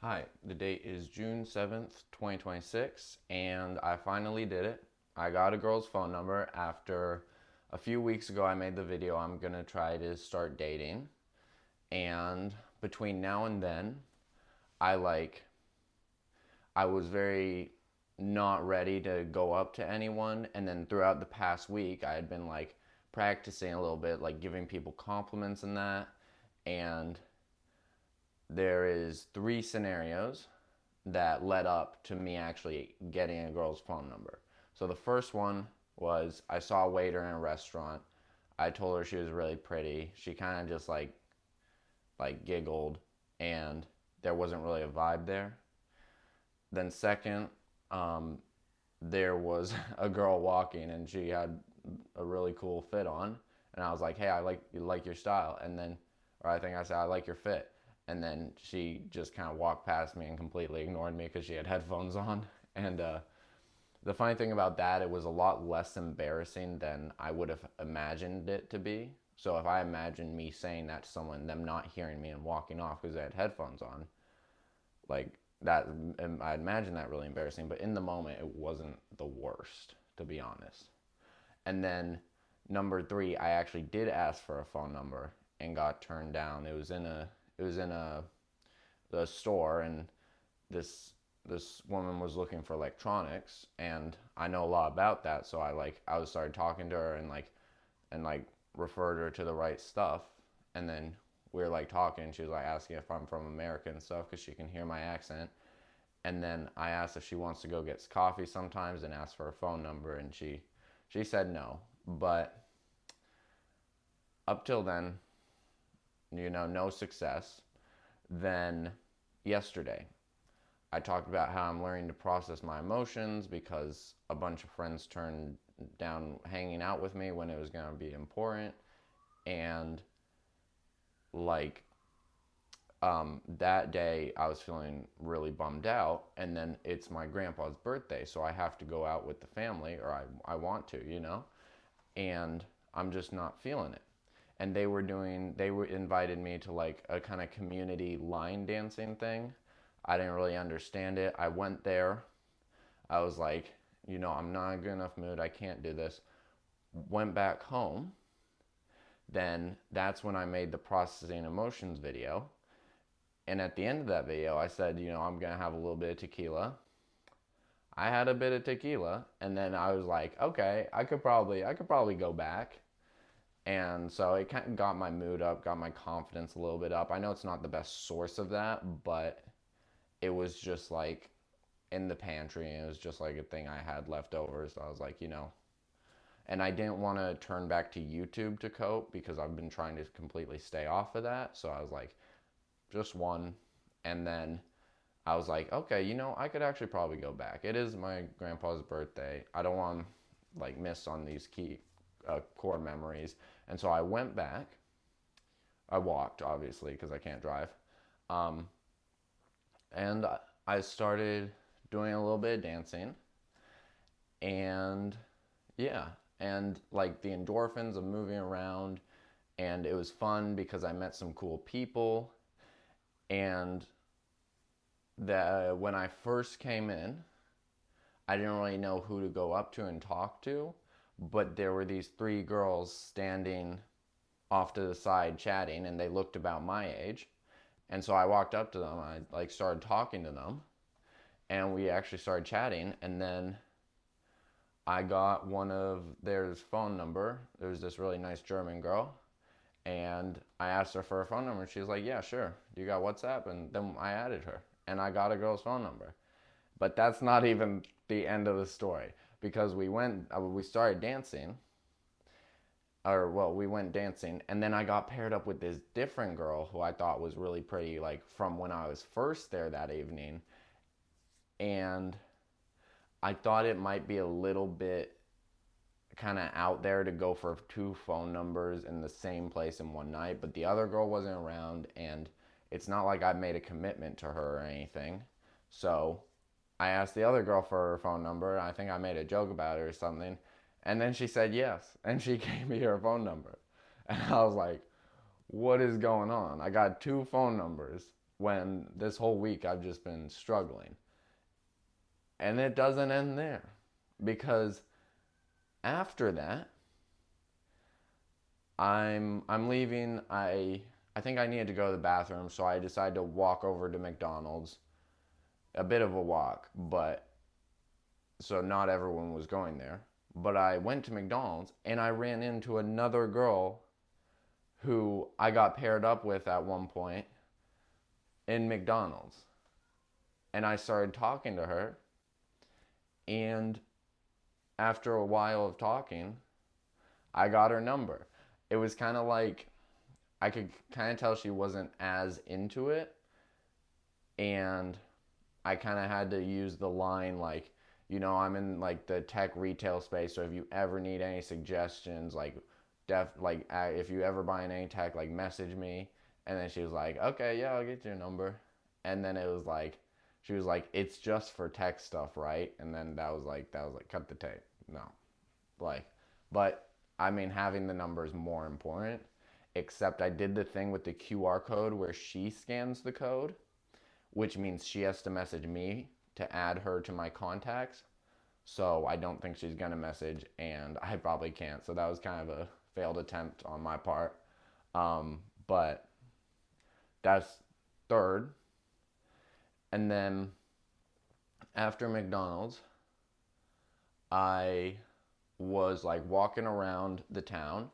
Hi, the date is June 7th, 2026, and I finally did it. I got a girl's phone number after a few weeks ago. I made the video I'm gonna try to start dating, and between now and then, I like I was very not ready to go up to anyone, and then throughout the past week, I had been like practicing a little bit, like giving people compliments and that, and there is three scenarios that led up to me actually getting a girl's phone number. So the first one was I saw a waiter in a restaurant. I told her she was really pretty. She kind of just like giggled, and there wasn't really a vibe there. Then second, um, there was a girl walking and she had a really cool fit on, and I was like, "Hey, I like your style." And then, or I think I said, "I like your fit." And then she just kind of walked past me and completely ignored me because she had headphones on. And the funny thing about that, it was a lot less embarrassing than I would have imagined it to be. So if I imagined me saying that to someone, them not hearing me and walking off because they had headphones on, like that, I imagine that really embarrassing. But in the moment, it wasn't the worst, to be honest. And then number three, I actually did ask for a phone number and got turned down. It was in a the store, and this woman was looking for electronics, and I know a lot about that, so I was started talking to her and referred her to the right stuff, and then we were like talking. She was like asking if I'm from America and stuff because she can hear my accent. And then I asked if she wants to go get coffee sometimes and asked for her phone number, and she said no. But up till then, no success. Then yesterday, I talked about how I'm learning to process my emotions because a bunch of friends turned down hanging out with me when it was going to be important. And like that day, I was feeling really bummed out. And then it's my grandpa's birthday, so I have to go out with the family, or I want to. And I'm just not feeling it. And they were invited me to like a kind of community line dancing thing. I didn't really understand it. I went there. I was like, I'm not in a good enough mood. I can't do this. Went back home. Then that's when I made the processing emotions video. And at the end of that video, I said, I'm going to have a little bit of tequila. I had a bit of tequila, and then I was like, okay, I could probably go back. And so it kind of got my mood up, got my confidence a little bit up. I know it's not the best source of that, but it was just like in the pantry, and it was just like a thing I had left over. So I was like, and I didn't want to turn back to YouTube to cope because I've been trying to completely stay off of that. So I was like, just one. And then I was like, okay, I could actually probably go back. It is my grandpa's birthday. I don't want to like miss on these key core memories. And so I went back. I walked, obviously, because I can't drive. Um, and I started doing a little bit of dancing. And yeah, and like the endorphins of moving around. And it was fun because I met some cool people. And that when I first came in, I didn't really know who to go up to and talk to, but there were these three girls standing off to the side chatting, and they looked about my age. And so I walked up to them. I like started talking to them, and we actually started chatting. And then I got one of their phone number. There was this really nice German girl, and I asked her for her phone number. She was like, "Yeah, sure. You got WhatsApp?" And then I added her, and I got a girl's phone number. But that's not even the end of the story because we started dancing, or well, we went dancing, and then I got paired up with this different girl who I thought was really pretty, like from when I was first there that evening. And I thought it might be a little bit kind of out there to go for two phone numbers in the same place in one night, but the other girl wasn't around, and it's not like I made a commitment to her or anything. So I asked the other girl for her phone number. I think I made a joke about it or something. And then she said yes. And she gave me her phone number. And I was like, what is going on? I got two phone numbers. when this whole week I've just been struggling. And it doesn't end there, because after that, I'm leaving. I think I needed to go to the bathroom, so I decided to walk over to McDonald's. A bit of a walk, but so not everyone was going there. But I went to McDonald's and I ran into another girl who I got paired up with at one point in McDonald's. And I started talking to her, and after a while of talking, I got her number. It was kind of like I could kind of tell she wasn't as into it, and I kind of had to use the line like, I'm in like the tech retail space, so if you ever need any suggestions, like if you ever buy any tech, like message me. And then she was like, okay, yeah, I'll get your number. And then it was like, she was like, it's just for tech stuff, right? And then that was like cut the tape. No, like, but I mean, having the number is more important. Except I did the thing with the QR code where she scans the code, which means she has to message me to add her to my contacts. So I don't think she's gonna message, and I probably can't. So that was kind of a failed attempt on my part. But that's third. And then after McDonald's, I was like walking around the town,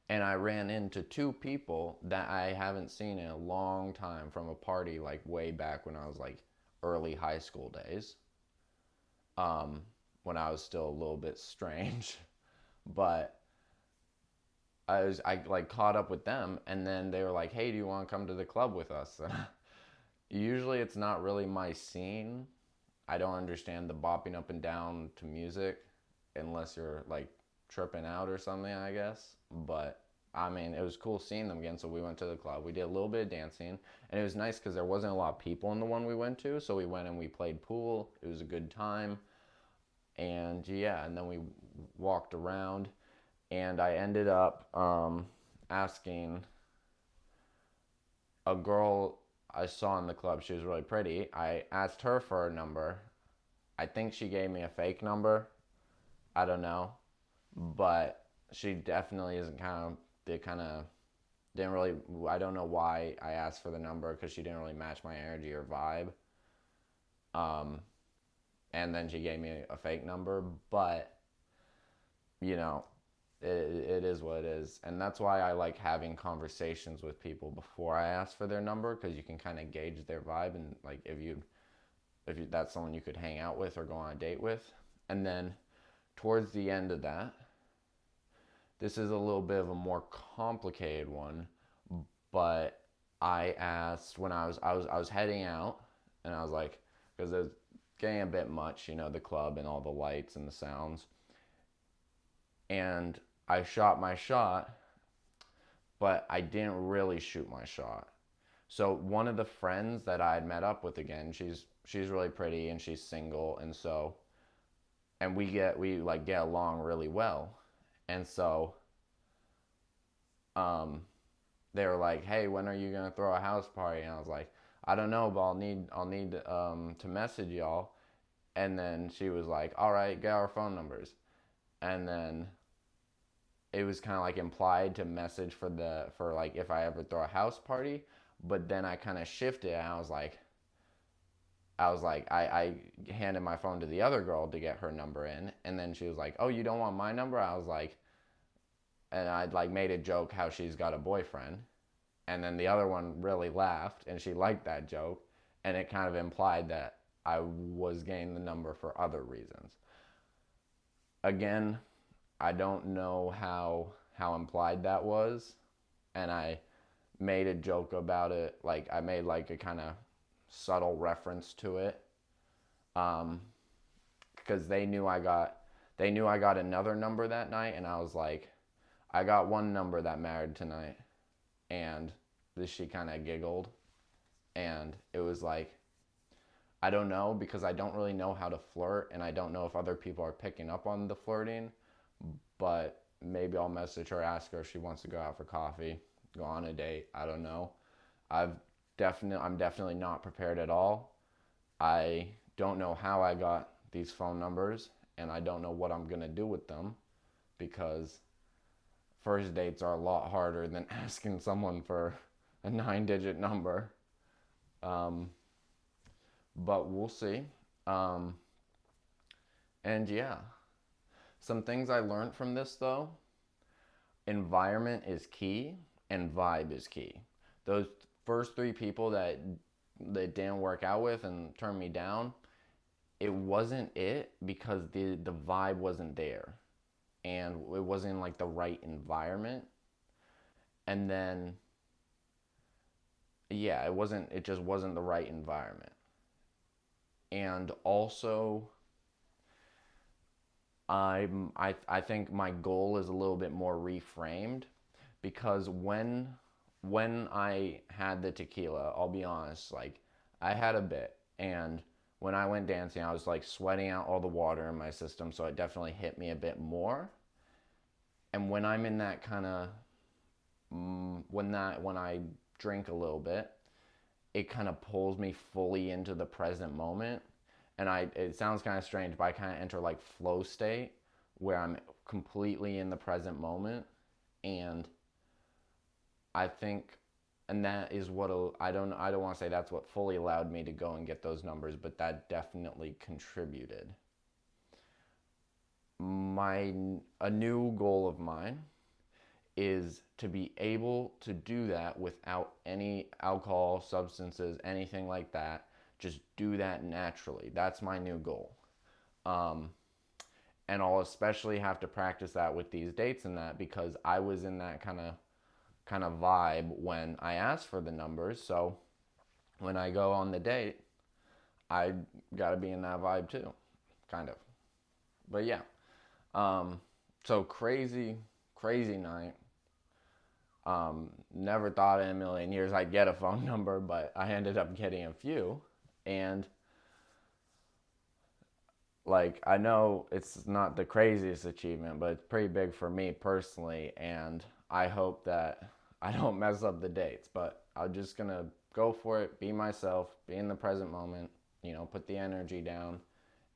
and I ran into two people that I haven't seen in a long time from a party like way back when I was like early high school days, um, when I was still a little bit strange. But I like caught up with them, and then they were like, "Hey, do you want to come to the club with us?" Usually it's not really my scene. I don't understand the bopping up and down to music unless you're like tripping out or something, I guess. But I mean, it was cool seeing them again. So we went to the club. We did a little bit of dancing, and it was nice because there wasn't a lot of people in the one we went to. So we went and we played pool. It was a good time, and yeah, and then we walked around, and I ended up asking a girl I saw in the club. She was really pretty. I asked her for her number. I think she gave me a fake number. I don't know, but she definitely isn't kind of. They kind of didn't really. I don't know why I asked for the number, because she didn't really match my energy or vibe. Um, and then she gave me a fake number, but you know, it is what it is, and that's why I like having conversations with people before I ask for their number, because you can kind of gauge their vibe, and like if you that's someone you could hang out with or go on a date with. And then towards the end of that, this is a little bit of a more complicated one, but I asked when I was heading out, and I was like, because it was getting a bit much, the club and all the lights and the sounds, and I shot my shot, but I didn't really shoot my shot. So one of the friends that I had met up with again, she's really pretty and she's single, and so and we like get along really well. And so um they were like, "Hey, when are you going to throw a house party?" And I was like, "I don't know, but I'll need to message y'all." And then she was like, "All right, get our phone numbers." And then it was kind of like implied to message for like if I ever throw a house party, but then I kind of shifted, and I handed my phone to the other girl to get her number in, and then she was like, "Oh, you don't want my number?" I was like, and I'd like made a joke how she's got a boyfriend, and then the other one really laughed and she liked that joke, and it kind of implied that I was getting the number for other reasons. Again, I don't know how implied that was, and I made a joke about it. Like I made like a kind of subtle reference to it, um, because they knew I got another number that night, and I was like, I got one number that mattered tonight, and this she kind of giggled, and it was like, I don't know, because I don't really know how to flirt, and I don't know if other people are picking up on the flirting, but maybe I'll message her, ask her if she wants to go out for coffee, go on a date. I don't know. I've I'm definitely not prepared at all. I don't know how I got these phone numbers, and I don't know what I'm going to do with them, because first dates are a lot harder than asking someone for a 9-digit number. Um, but we'll see. Um, and yeah, some things I learned from this though: environment is key and vibe is key. Those first three people that didn't work out with and turned me down, it wasn't it because the vibe wasn't there, and it wasn't like the right environment. And then yeah, it just wasn't the right environment. And also I think my goal is a little bit more reframed, because when I had the tequila, I'll be honest, like I had a bit, and when I went dancing, I was like sweating out all the water in my system, so it definitely hit me a bit more. And when I'm in that kind of when I drink a little bit, it kind of pulls me fully into the present moment. And it sounds kind of strange, but I kind of enter like flow state where I'm completely in the present moment. And I think, and that is what I don't want to say that's what fully allowed me to go and get those numbers, but that definitely contributed. My A new goal of mine is to be able to do that without any alcohol, substances, anything like that. Just do that naturally. That's my new goal. Um, and I'll especially have to practice that with these dates and that, because I was in that kind of vibe when I asked for the numbers. So when I go on the date, I got to be in that vibe too, kind of. But yeah, so crazy night. Never thought in a million years I'd get a phone number, but I ended up getting a few. And like, I know it's not the craziest achievement, but it's pretty big for me personally. And I hope that I don't mess up the dates, but I'm just going to go for it, be myself, be in the present moment, put the energy down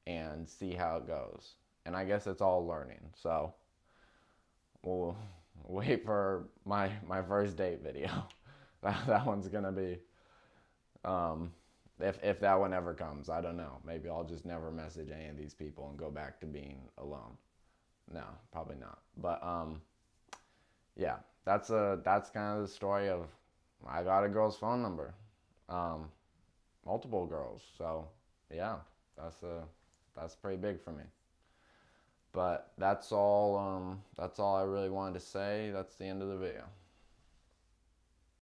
and see how it goes. And I guess it's all learning. So we'll wait for my first date video. That one's gonna be, um, if that one ever comes. I don't know. Maybe I'll just never message any of these people and go back to being alone. No, probably not. But yeah, that's kind of the story of I got a girl's phone number, um, multiple girls. So yeah, that's a that's pretty big for me. But that's all I really wanted to say. That's the end of the video.